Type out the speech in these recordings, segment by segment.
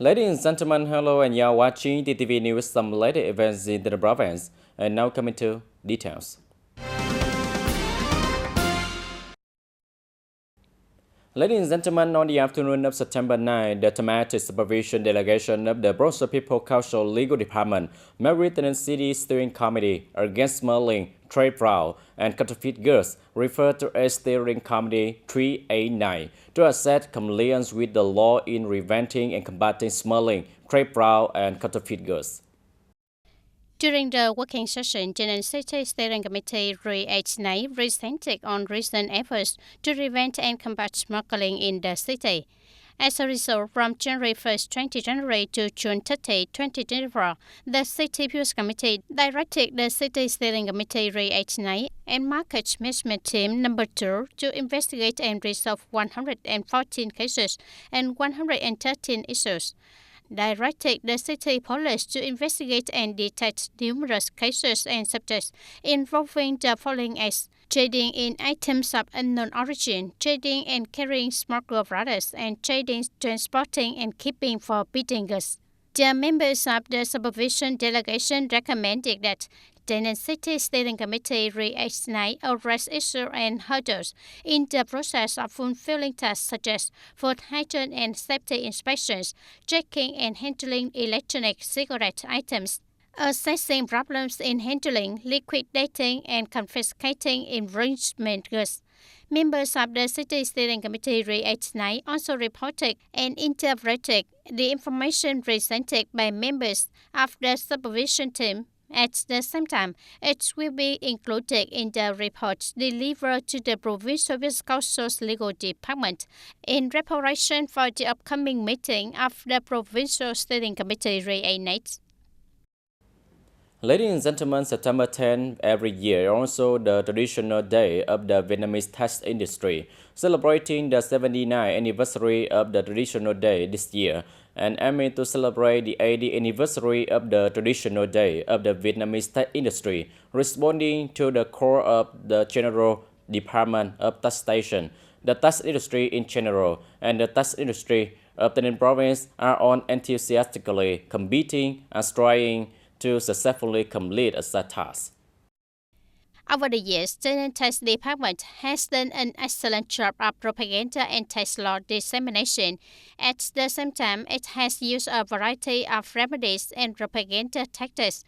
Ladies and gentlemen, hello and you're watching TTV News, some latest events in the province. And now coming to details. Ladies and gentlemen, on the afternoon of September 9, the thematic supervision delegation of the Bronx People Council Legal Department met with the City Steering Committee against smuggling, trade fraud, and counterfeit goods, referred to as Steering Committee 389, to assess compliance with the law in preventing and combating smuggling, trade fraud, and counterfeit goods. During the working session, TayNinhTV Steering Committee reacted presented on recent efforts to prevent and combat smuggling in the city. As a result, from January 1, 2020 to June 30, 2024, the City Peace Committee directed the City Steering Committee reacted and Market Management Team number 2 to investigate and resolve 114 cases and 113 issues. Directed the city police to investigate and detect numerous cases and subjects involving the following acts: trading in items of unknown origin, trading and carrying smuggled products, and trading, transporting, and keeping forbidden goods. The members of the supervision delegation recommended that TayNinhTV Steering Committee reacted address issues and hurdles in the process of fulfilling tasks such as food hygiene and safety inspections, checking and handling electronic cigarette items, assessing problems in handling, liquidating, and confiscating infringement goods. Members of the City Steering Committee reacted also reported and interpreted the information presented by members of the supervision team. At the same time, it will be included in the report delivered to the Provincial Council's Legal Department in preparation for the upcoming meeting of the Provincial Steering Committee reunited. Ladies and gentlemen, September 10 every year also the traditional day of the Vietnamese textile industry, celebrating the 79th anniversary of the traditional day this year, and aiming to celebrate the 80th anniversary of the traditional day of the Vietnamese textile industry, responding to the call of the General Department of Taxation. The textile industry in general and the textile industry of the province are all enthusiastically competing and striving to successfully complete a set task. Over the years, the TayNinhTV Department has done an excellent job of propaganda and tax law dissemination. At the same time, it has used a variety of remedies and propaganda tactics.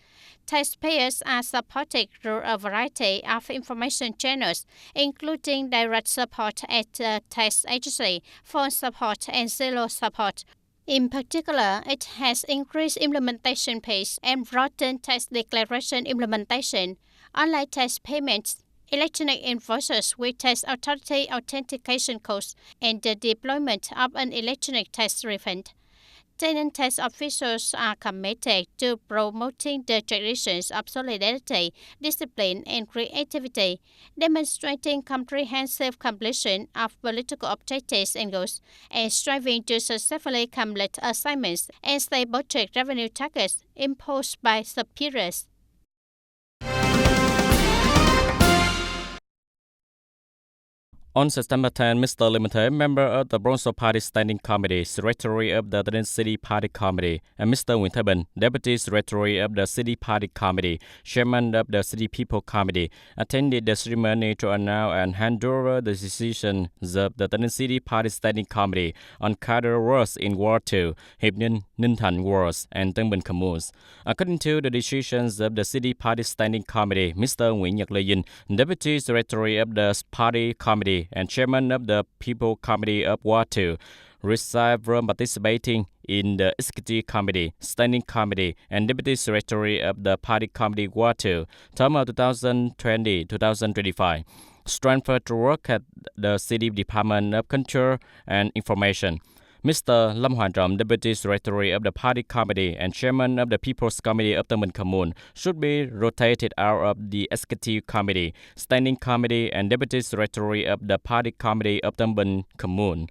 Taxpayers are supported through a variety of information channels, including direct support at the tax agency, phone support, and zero support. In particular, it has increased implementation pace and broadened tax declaration implementation, online tax payments, electronic invoices with tax authority authentication codes, and the deployment of an electronic tax refund. TayNinhTV officials are committed to promoting the traditions of solidarity, discipline, and creativity, demonstrating comprehensive completion of political objectives and goals, and striving to successfully complete assignments and state budget revenue targets imposed by superiors. On September 10, Mr. Limited, member of the Bronx Party Standing Committee, Secretary of the Tayninh City Party Committee, and Mr. Winterben, Deputy Secretary of the City Party Committee, Chairman of the City People Committee, attended the ceremony to announce and hand over the decisions of the Tayninh City Party Standing Committee on cadre wards in Ward 2, Hiệp Ninh, Ninh Thành wards, and Tân Bình communes. According to the decisions of the City Party Standing Committee, Mr. Nguyễn Nhật Lê Dinh, Deputy Secretary of the Party Committee and Chairman of the People Committee of Ward 2, resigned from participating in the Executive Committee, Standing Committee, and Deputy Secretary of the Party Committee Ward 2, term of 2020-2025, transferred to work at the City Department of Culture and Information. Mr. Lâm Hoàng Trọng, Deputy Secretary of the Party Committee and Chairman of the People's Committee of Tân Bình Commune, should be rotated out of the Executive Committee, Standing Committee, and Deputy Secretary of the Party Committee of Tân Bình Commune.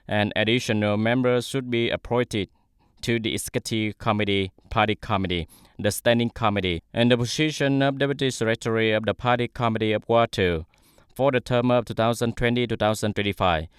And additional members should be appointed to the Executive Committee, Party Committee, the Standing Committee, and the position of Deputy Secretary of the Party Committee of Ward 2 for the term of 2020-2025.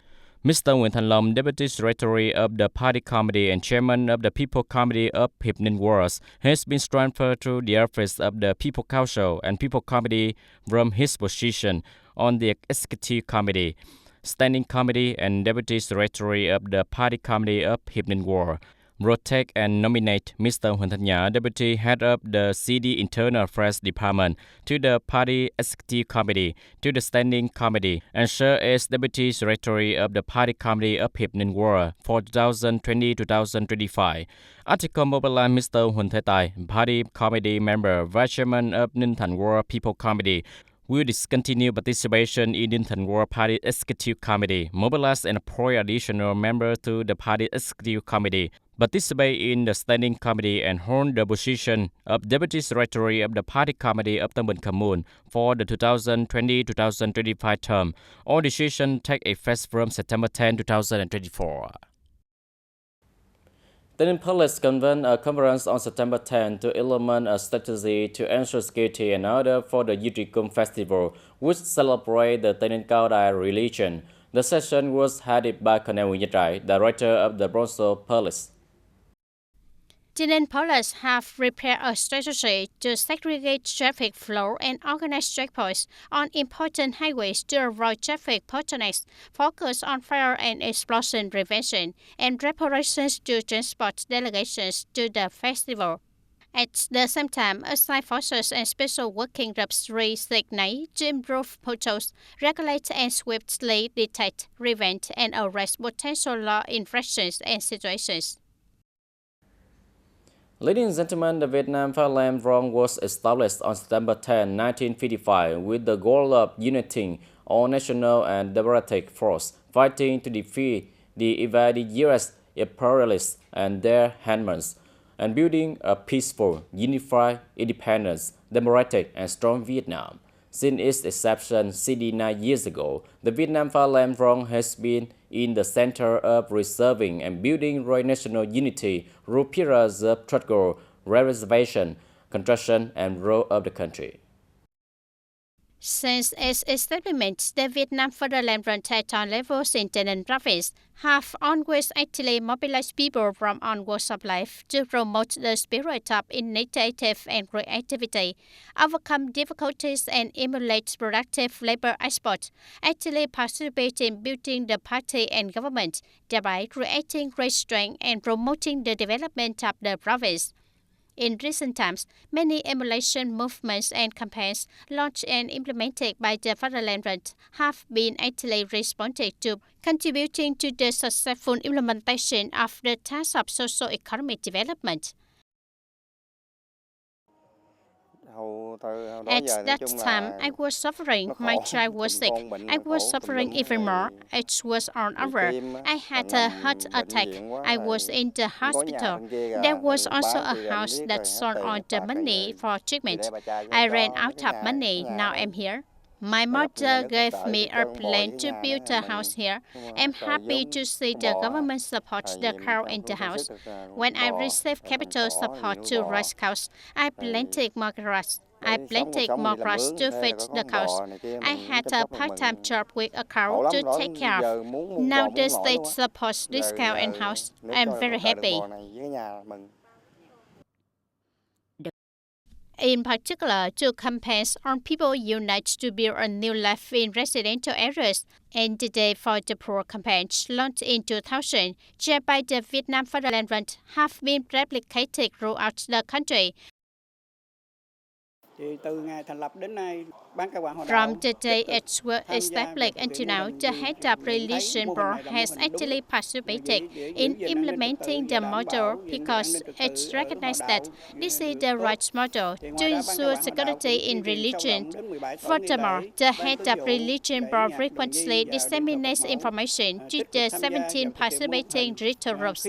Mr. Nguyễn Thành Long, Deputy Secretary of the Party Committee and Chairman of the People Committee of TayNinhTVToday, has been transferred to the office of the People Council and People Committee from his position on the Executive Committee, Standing Committee, and Deputy Secretary of the Party Committee of TayNinhTVToday. Rotate and nominate Mr. Huỳnh Thanh Nhã, Deputy Head of the CD Internal Affairs Department, to the Party Executive Committee, to the Standing Committee, and serve as Deputy Secretary of the Party Committee of TayNinhTVToday for 2020-2025. Article mobilize Mr. Huỳnh Thế Tài, Party Committee member, Vice Chairman of TayNinhTVToday People Committee, will discontinue participation in the TayNinhTVToday Party Executive Committee, mobilize and appoint additional members to the Party Executive Committee, participate in the Standing Committee, and hold the position of Deputy Secretary of the Party Committee of Tân Bình Khăm Muộn for the 2020-2025 term. All decisions take effect from September 10, 2024. TayNinhTV Police convened a conference on September 10 to implement a strategy to ensure security and order for the Yitrikum Festival, which celebrates the TayNinhTVToday religion. The session was headed by Colonel Nguyễn Nhật Rải, Director of the Bronzo Police. TayNinhTV Police have prepared a strategy to segregate traffic flow and organize checkpoints on important highways to avoid traffic bottlenecks, focus on fire and explosion prevention, and reparations to transport delegations to the festival. At the same time, assigned forces and special working groups reignite to improve patrols, regulate and swiftly detect, prevent, and arrest potential law infractions and situations. Ladies and gentlemen, the Vietnam Fatherland Front was established on September 10, 1955, with the goal of uniting all national and democratic forces, fighting to defeat the invading U.S. imperialists and their hegemons, and building a peaceful, unified, independent, democratic, and strong Vietnam. Since its inception 69 years ago, the Vietnam Fatherland Front has been in the center of preserving and building royal national unity through periods of struggle, reservation, construction, and growth of the country. Since its establishment, the Vietnam Fatherland Front at all levels in Tây Ninh province have always actively mobilized people from all walks of life to promote the spirit of initiative and creativity, overcome difficulties and emulate productive labor export, actively participate in building the party and government, thereby creating great strength and promoting the development of the province. In recent times, many emulation movements and campaigns launched and implemented by the Fatherland Front have been actively responded to, contributing to the successful implementation of the task of socio-economic development. At that time, I was suffering. My child was sick. I was suffering even more. It was all over. I had a heart attack. I was in the hospital. There was also a house that sold all the money for treatment. I ran out of money. Now I'm here. My mother gave me a plan to build a house here. I'm happy to see the government support the cow in the house. When I received capital support to raise cows, I planted more grass. To feed the cows. I had a part-time job with a cow to take care of. Now the state supports this cow and house. I'm very happy. In particular, two campaigns on people unite to build a new life in residential areas, and the Day for the Poor campaign launched in 2000, chaired by the Vietnam Fatherland Front, have been replicated throughout the country. From the day it was established until now, the head of religion board has actively participated in implementing the model because it recognizes that this is the right model to ensure security in religion. Furthermore, the head of religion board frequently disseminates information to the 17 participating ritual groups.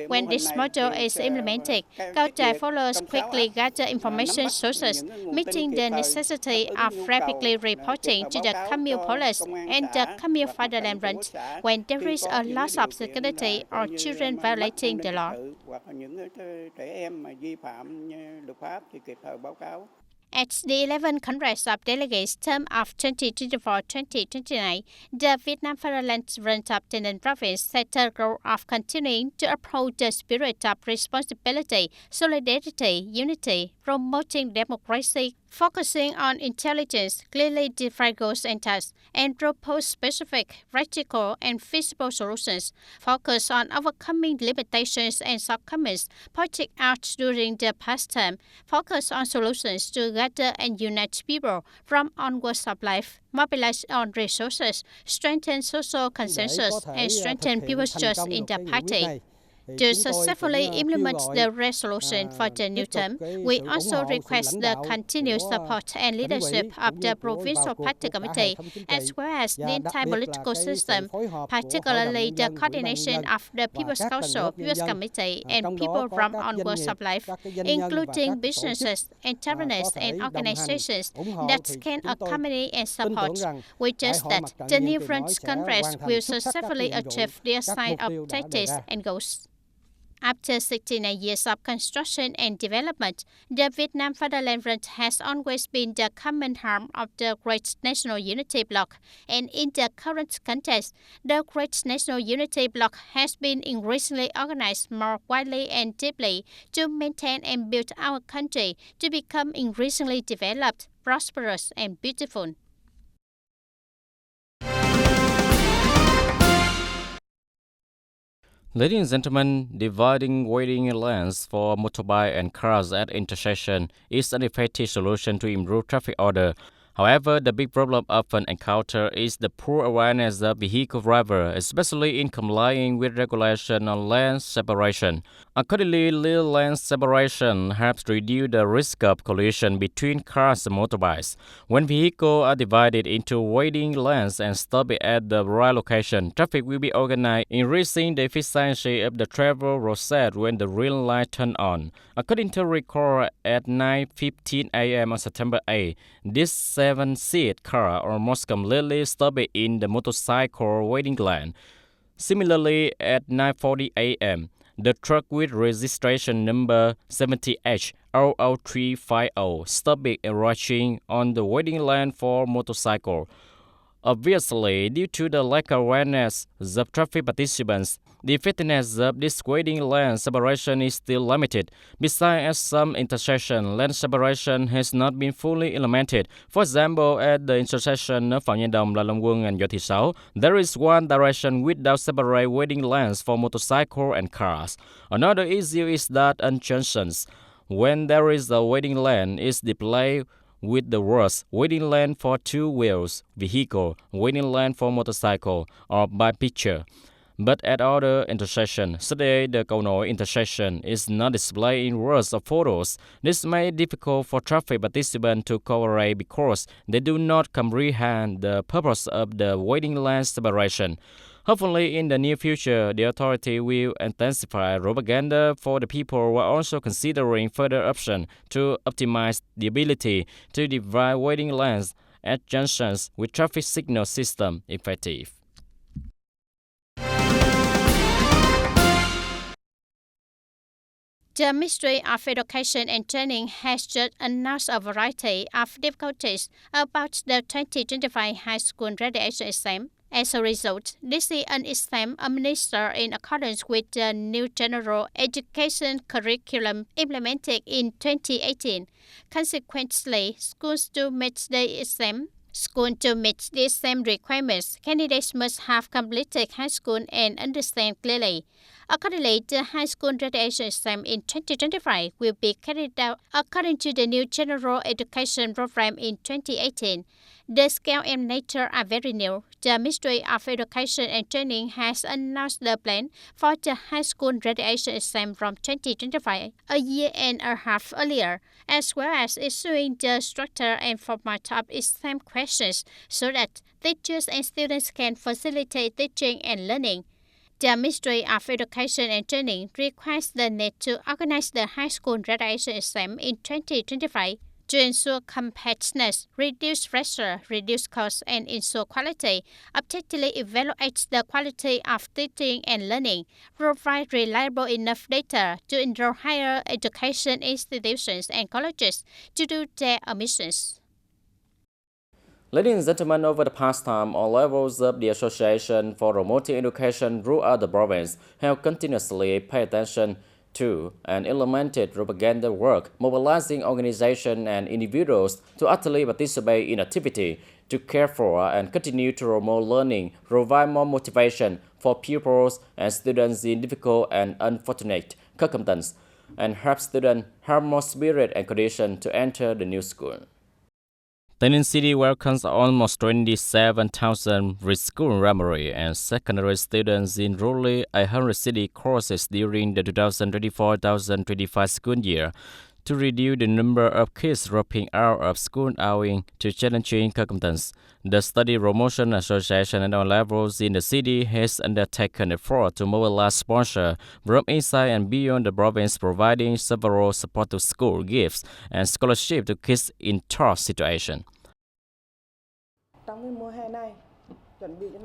When this model is implemented, Cao followers quickly gather information sources, meeting the necessity of rapidly reporting to the commune police and the commune Fatherland Front when there is a loss of security or children violating the law. At the 11th Congress of Delegates term of 2024-2029, the Vietnam Fatherland Front of Tây Ninh Province set the goal of continuing to uphold the spirit of responsibility, solidarity, unity, promoting democracy, focusing on intelligence, clearly defined goals and tasks, and propose specific, practical, and feasible solutions. Focus on overcoming limitations and shortcomings pointed out during the past term. Focus on solutions to gather and unite people from all walks of life. Mobilize on resources, strengthen social consensus, and strengthen people's trust in the party. To successfully implement the resolution for the new term, we also request the continued support and leadership of the Provincial Party Committee, as well as the entire political system, particularly the coordination of the People's Council, People's Committee, and people from all walks of life, including businesses, entrepreneurs, and organizations that can accompany and support. We trust that the new French Congress will successfully achieve the assigned objectives and goals. After 69 years of construction and development, the Vietnam Fatherland Front has always been the common harm of the Great National Unity Bloc, and in the current context, the Great National Unity Bloc has been increasingly organized more widely and deeply to maintain and build our country to become increasingly developed, prosperous, and beautiful. Ladies and gentlemen, dividing waiting lanes for motorbike and cars at intersection is an effective solution to improve traffic order. However, the big problem often encountered is the poor awareness of vehicle drivers, especially in complying with regulation on lane separation. Accordingly, little lane separation helps reduce the risk of collision between cars and motorbikes. When vehicles are divided into waiting lanes and stopped at the right location, traffic will be organized, increasing the efficiency of the travel process when the green light turns on. According to record at 9:15 a.m. on September 8, this 7-seat car almost completely stopped in the motorcycle waiting lane. Similarly, at 9:40 a.m., the truck with registration number 70H00350 stopped rushing on the waiting lane for motorcycle. Obviously, due to the lack of awareness of traffic participants, the effectiveness of this waiting lane separation is still limited. Besides, at some intersections, lane separation has not been fully implemented. For example, at the intersection of Phạm Nhân Đồng, La Long Quân, and Võ Thị Sáu, there is one direction without separate waiting lanes for motorcycles and cars. Another issue is that on junctions, when there is a waiting lane, is displayed with the words waiting lane for two-wheels vehicle, waiting lane for motorcycle, or by picture. But at other intersections, today the Cầu Nổi intersection is not displayed in words or photos. This makes it difficult for traffic participants to cooperate because they do not comprehend the purpose of the waiting lane separation. Hopefully, in the near future, the authority will intensify propaganda for the people while also considering further options to optimize the ability to divide waiting lanes at junctions with traffic signal system effective. The Ministry of Education and Training has just announced a variety of difficulties about the 2025 high school graduation exam. As a result, this is an exam administered in accordance with the new general education curriculum implemented in 2018. Consequently, schools to meet the exam requirements, candidates must have completed high school and understand clearly. Accordingly, the high school graduation exam in 2025 will be carried out according to the new general education program in 2018. The scale and nature are very new. The Ministry of Education and Training has announced the plan for the high school graduation exam from 2025, a year and a half earlier, as well as issuing the structure and format of exam questions so that teachers and students can facilitate teaching and learning. The Ministry of Education and Training requests the NET to organize the high school graduation exam in 2025 To ensure compactness, reduce pressure, reduce cost, and ensure quality, objectively evaluate the quality of teaching and learning, provide reliable enough data to enroll higher education institutions and colleges to do their admissions. Ladies and gentlemen, over the past time, all levels of the Association for Promoting Education throughout the province have continuously paid attention to and implemented propaganda work, mobilizing organizations and individuals to actively participate in activity to care for and continue to promote learning, provide more motivation for pupils and students in difficult and unfortunate circumstances, and help students have more spirit and condition to enter the new school. TayNinhTV welcomes almost 27,000 preschool, primary, and secondary students in roughly 100 city courses during the 2024-2025 school year to reduce the number of kids dropping out of school owing to challenging circumstances. The Study Promotion Association at all levels in the city has undertaken effort to mobilize sponsors from inside and beyond the province, providing several support to school gifts and scholarships to kids in tough situations.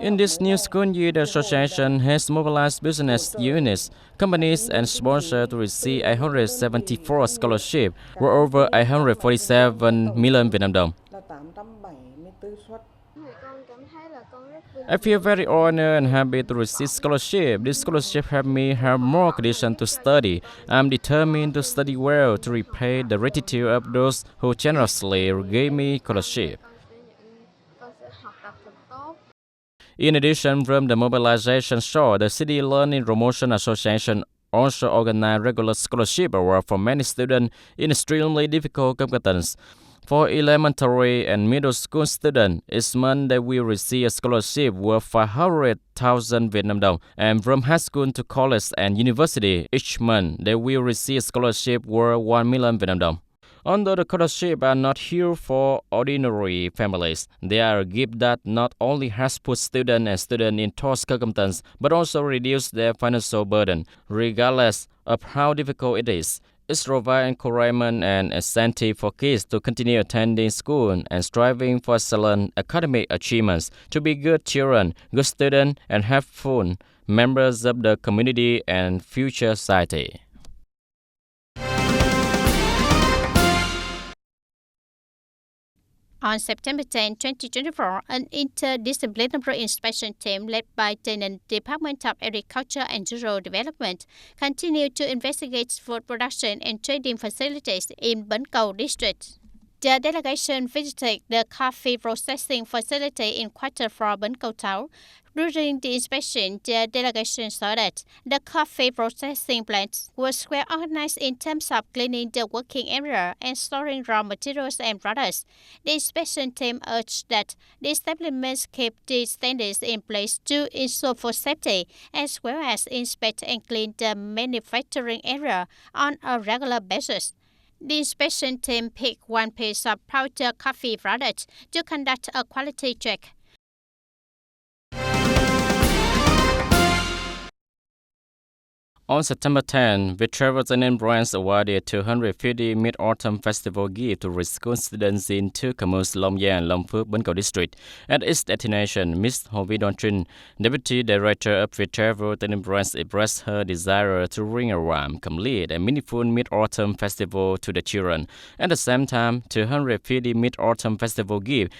In this new school year, the association has mobilized business units, companies, and sponsors to receive 174 scholarships worth over 147 million Vietnam đồng. I feel very honored and happy to receive scholarship. This scholarship helped me have more condition to study. I'm determined to study well to repay the gratitude of those who generously gave me scholarship. In addition, from the mobilization show, the City Learning Promotion Association also organized regular scholarship awards for many students in extremely difficult circumstances. For elementary and middle school students, each month they will receive a scholarship worth 500,000 Vietnam đồng, and from high school to college and university, each month they will receive a scholarship worth 1 million Vietnam đồng. Although the scholarships are not here for ordinary families, they are a gift that not only has put students and students in tough circumstances, but also reduce their financial burden, regardless of how difficult it is. It provides encouragement and incentive for kids to continue attending school and striving for excellent academic achievements, to be good children, good students, and helpful members of the community and future society. On September 10, 2024, an interdisciplinary inspection team led by the Department of Agriculture and Rural Development continued to investigate food production and trading facilities in Bến Cầu district. The delegation visited the coffee processing facility in Quarter 4 Bến Cầu Táo. During the inspection, the delegation saw that the coffee processing plants was well organized in terms of cleaning the working area and storing raw materials and products. The inspection team urged that the establishments keep the standards in place to ensure food safety, as well as inspect and clean the manufacturing area on a regular basis. The inspection team picked one piece of powder coffee product to conduct a quality check. On September 10, TayNinhTV branch awarded 250 Mid-Autumn Festival gift to school students in two communes, Long Giang and Long Phước, Bến Cầu district. At its destination, Ms. Hồ Vy Đoan Trinh, Deputy Director of TayNinhTV branch, expressed her desire to bring a warm, complete, and meaningful Mid-Autumn Festival to the children. At the same time, 250 Mid-Autumn Festival gifts,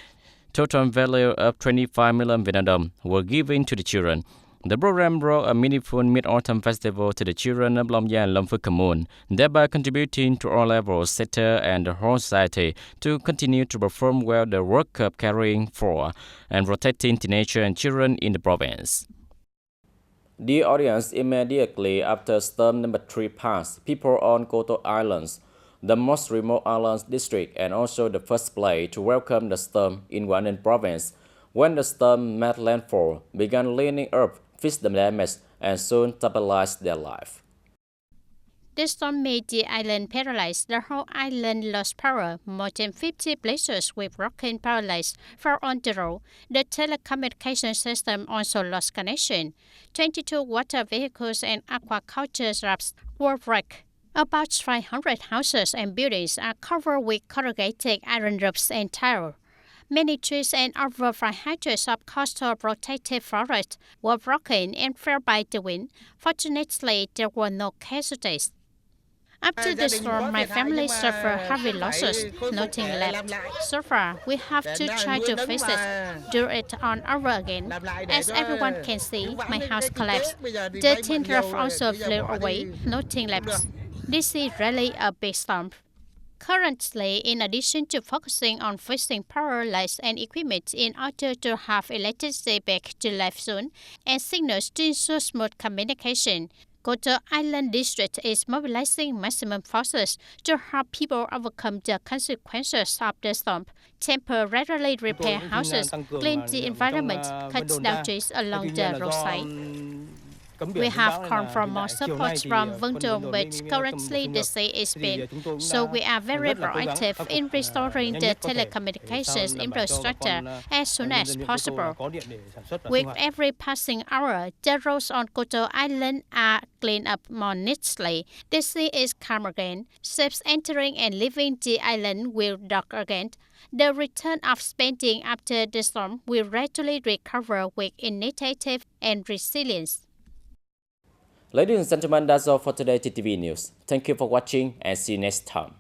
total value of 25 million Vietnam đồng, were given to the children. The program brought a meaningful Mid-Autumn Festival to the children of Long Giang and Long Phước Commune, thereby contributing to all levels, sector, and the whole society to continue to perform well the work of caring for and protecting teenagers and children in the province. Dear audience, immediately after storm number 3 passed, people on Koto Islands, the most remote islands district and also the first place to welcome the storm in Quảng Ninh province, when the storm made landfall, began cleaning up, fix the damage, and soon stabilized their life. The storm made the island paralyzed. The whole island lost power. More than 50 places with broken power lines fell on the road. The telecommunication system also lost connection. 22 water vehicles and aquaculture rafts were wrecked. About 500 houses and buildings are covered with corrugated iron roofs and tile. Many trees and over 500 of coastal protected forests were broken and fell by the wind. Fortunately, there were no casualties. After the storm, my family suffered heavy losses, nothing left. So far, we have to try to fix it, do it all over again. As everyone can see, my house collapsed. The tin roof also blew away, nothing left. This is really a big storm. Currently, in addition to focusing on fixing power lines and equipment in order to have electricity back to life soon and signals to ensure smooth communication, Koto Island District is mobilizing maximum forces to help people overcome the consequences of the storm, temporarily repair houses, clean the environment, cut down trees along the roadside. We have called for more support from Vundong, but currently the sea is big, so we are very proactive in restoring the telecommunications infrastructure as soon as possible. With every passing hour, the roads on Koto Island are cleaned up more neatly. The sea is calm again. Ships entering and leaving the island will dock again. The return of spending after the storm will gradually recover with initiative and resilience. Ladies and gentlemen, that's all for today TTV News. Thank you for watching and see you next time.